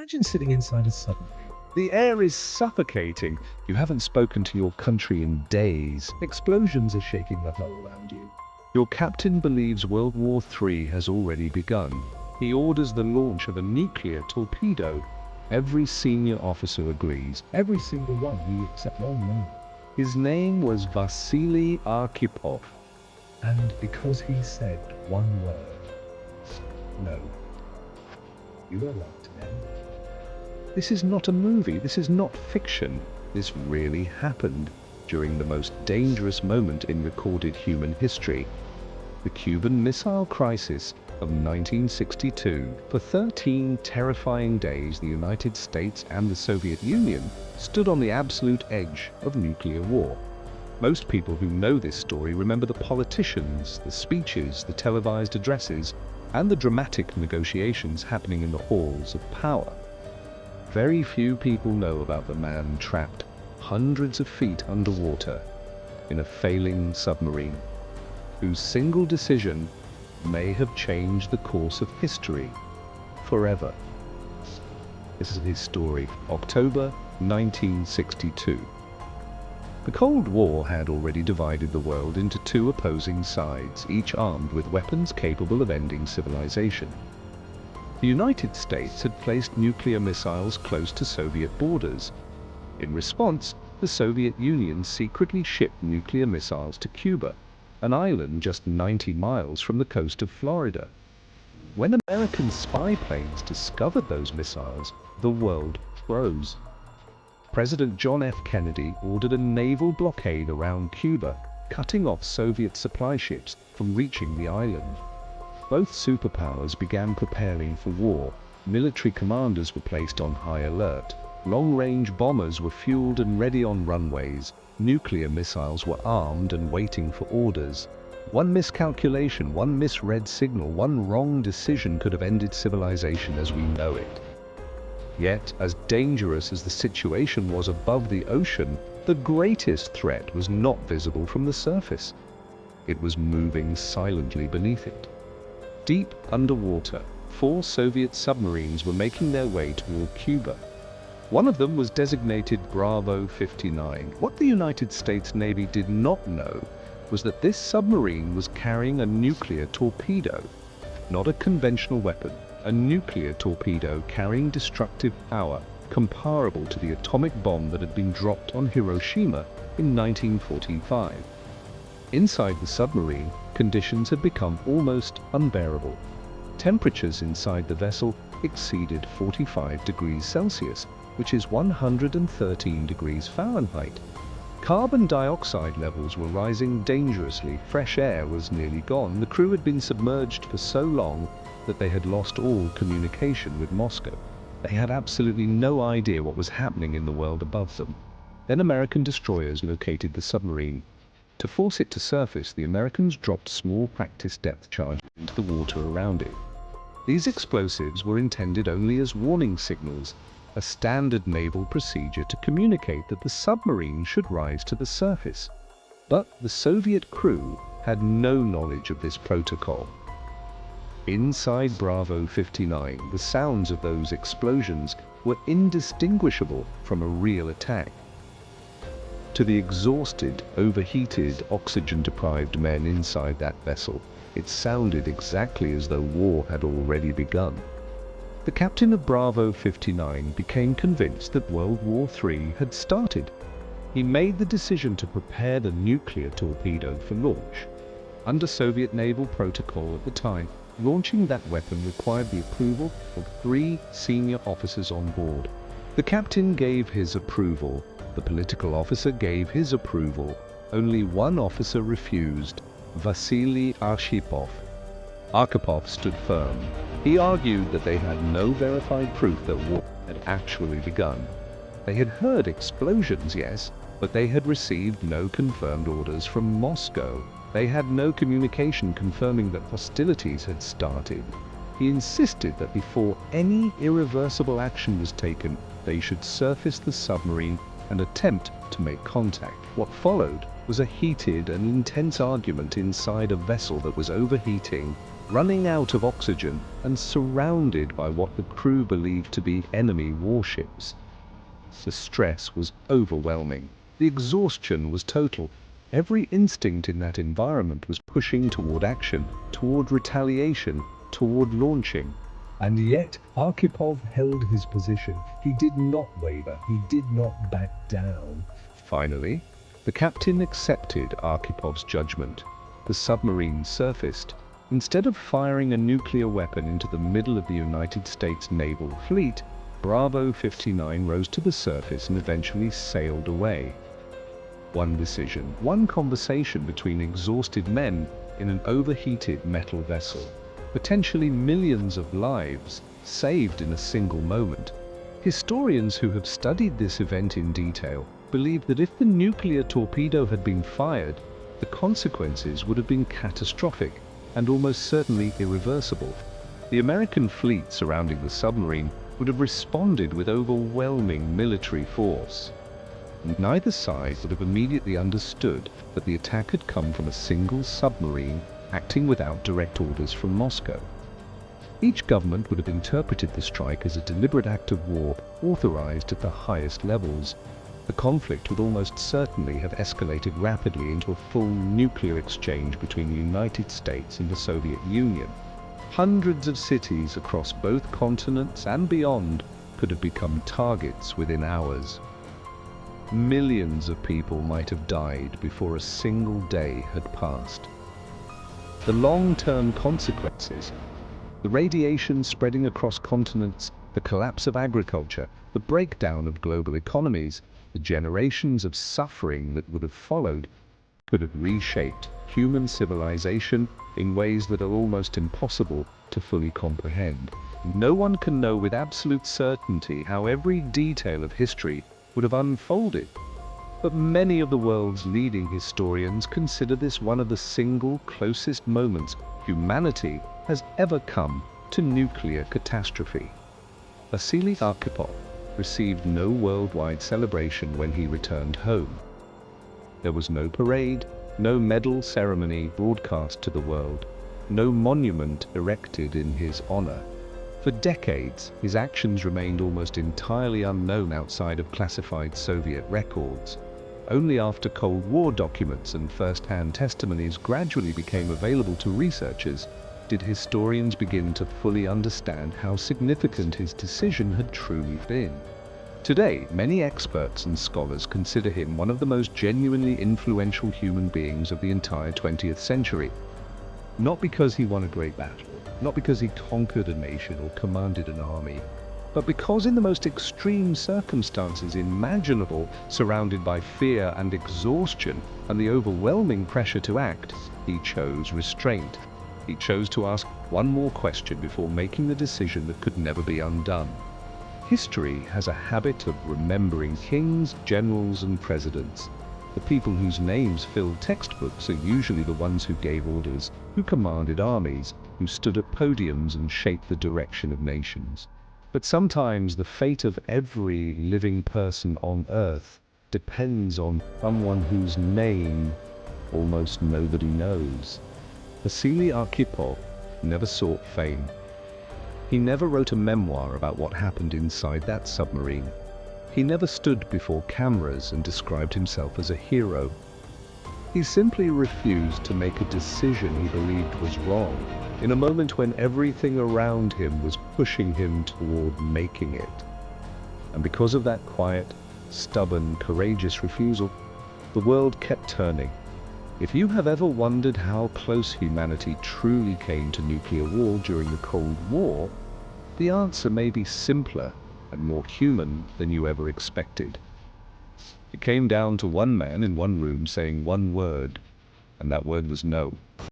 Imagine sitting inside a submarine. The air is suffocating. You haven't spoken to your country in days. Explosions are shaking the hull around you. Your captain believes World War III has already begun. He orders the launch of a nuclear torpedo. Every senior officer agrees. Every single one, except one man. His name was Vasili Arkhipov. And because he said one word, no, you are allowed to end. This is not a movie, this is not fiction. This really happened during the most dangerous moment in recorded human history. The Cuban Missile Crisis of 1962. For 13 terrifying days, the United States and the Soviet Union stood on the absolute edge of nuclear war. Most people who know this story remember the politicians, the speeches, the televised addresses, and the dramatic negotiations happening in the halls of power. Very few people know about the man trapped hundreds of feet underwater in a failing submarine, whose single decision may have changed the course of history forever. This is his story, October 1962. The Cold War had already divided the world into two opposing sides, each armed with weapons capable of ending civilization. The United States had placed nuclear missiles close to Soviet borders. In response, the Soviet Union secretly shipped nuclear missiles to Cuba, an island just 90 miles from the coast of Florida. When American spy planes discovered those missiles, the world froze. President John F. Kennedy ordered a naval blockade around Cuba, cutting off Soviet supply ships from reaching the island. Both superpowers began preparing for war. Military commanders were placed on high alert. Long-range bombers were fueled and ready on runways. Nuclear missiles were armed and waiting for orders. One miscalculation, one misread signal, one wrong decision could have ended civilization as we know it. Yet, as dangerous as the situation was above the ocean, the greatest threat was not visible from the surface. It was moving silently beneath it. Deep underwater, 4 Soviet submarines were making their way toward Cuba. One of them was designated Bravo 59. What the United States Navy did not know was that this submarine was carrying a nuclear torpedo, not a conventional weapon. A nuclear torpedo carrying destructive power comparable to the atomic bomb that had been dropped on Hiroshima in 1945. Inside the submarine, conditions had become almost unbearable. Temperatures inside the vessel exceeded 45 degrees Celsius, which is 113 degrees Fahrenheit. Carbon dioxide levels were rising dangerously. Fresh air was nearly gone. The crew had been submerged for so long that they had lost all communication with Moscow. They had absolutely no idea what was happening in the world above them. Then American destroyers located the submarine. To force it to surface, the Americans dropped small practice depth charges into the water around it. These explosives were intended only as warning signals, a standard naval procedure to communicate that the submarine should rise to the surface. But the Soviet crew had no knowledge of this protocol. Inside Bravo 59, the sounds of those explosions were indistinguishable from a real attack. To the exhausted, overheated, oxygen-deprived men inside that vessel, it sounded exactly as though war had already begun. The captain of Bravo 59 became convinced that World War III had started. He made the decision to prepare the nuclear torpedo for launch. Under Soviet naval protocol at the time, launching that weapon required the approval of 3 senior officers on board. The captain gave his approval. The political officer gave his approval. Only one officer refused, Vasili Arkhipov. Arkhipov stood firm. He argued that they had no verified proof that war had actually begun. They had heard explosions, yes, but they had received no confirmed orders from Moscow. They had no communication confirming that hostilities had started. He insisted that before any irreversible action was taken, they should surface the submarine and attempt to make contact. What followed was a heated and intense argument inside a vessel that was overheating running out of oxygen and surrounded by what the crew believed to be enemy warships. The stress was overwhelming. The exhaustion was total. Every instinct in that environment was pushing toward action, toward retaliation, toward launching. And yet, Arkhipov held his position. He did not waver. He did not back down. Finally, the captain accepted Arkhipov's judgment. The submarine surfaced. Instead of firing a nuclear weapon into the middle of the United States naval fleet, Bravo 59 rose to the surface and eventually sailed away. One decision, one conversation between exhausted men in an overheated metal vessel. Potentially millions of lives saved in a single moment. Historians who have studied this event in detail believe that if the nuclear torpedo had been fired, the consequences would have been catastrophic and almost certainly irreversible. The American fleet surrounding the submarine would have responded with overwhelming military force. Neither side would have immediately understood that the attack had come from a single submarine acting without direct orders from Moscow. Each government would have interpreted the strike as a deliberate act of war authorized at the highest levels. The conflict would almost certainly have escalated rapidly into a full nuclear exchange between the United States and the Soviet Union. Hundreds of cities across both continents and beyond could have become targets within hours. Millions of people might have died before a single day had passed. The long-term consequences, the radiation spreading across continents, the collapse of agriculture, the breakdown of global economies, the generations of suffering that would have followed, could have reshaped human civilization in ways that are almost impossible to fully comprehend. No one can know with absolute certainty how every detail of history would have unfolded, but many of the world's leading historians consider this one of the single closest moments humanity has ever come to nuclear catastrophe. Vasili Arkhipov received no worldwide celebration when he returned home. There was no parade, no medal ceremony broadcast to the world, no monument erected in his honor. For decades, his actions remained almost entirely unknown outside of classified Soviet records. Only after Cold War documents and first-hand testimonies gradually became available to researchers did historians begin to fully understand how significant his decision had truly been. Today, many experts and scholars consider him one of the most genuinely influential human beings of the entire 20th century. Not because he won a great battle, not because he conquered a nation or commanded an army, but because in the most extreme circumstances imaginable, surrounded by fear and exhaustion and the overwhelming pressure to act, he chose restraint. He chose to ask one more question before making the decision that could never be undone. History has a habit of remembering kings, generals, and presidents. The people whose names fill textbooks are usually the ones who gave orders, who commanded armies, who stood at podiums and shaped the direction of nations. But sometimes the fate of every living person on Earth depends on someone whose name almost nobody knows. Vasili Arkhipov never sought fame. He never wrote a memoir about what happened inside that submarine. He never stood before cameras and described himself as a hero. He simply refused to make a decision he believed was wrong, in a moment when everything around him was pushing him toward making it. And because of that quiet, stubborn, courageous refusal, the world kept turning. If you have ever wondered how close humanity truly came to nuclear war during the Cold War, the answer may be simpler and more human than you ever expected. It came down to one man in one room saying one word, and that word was no.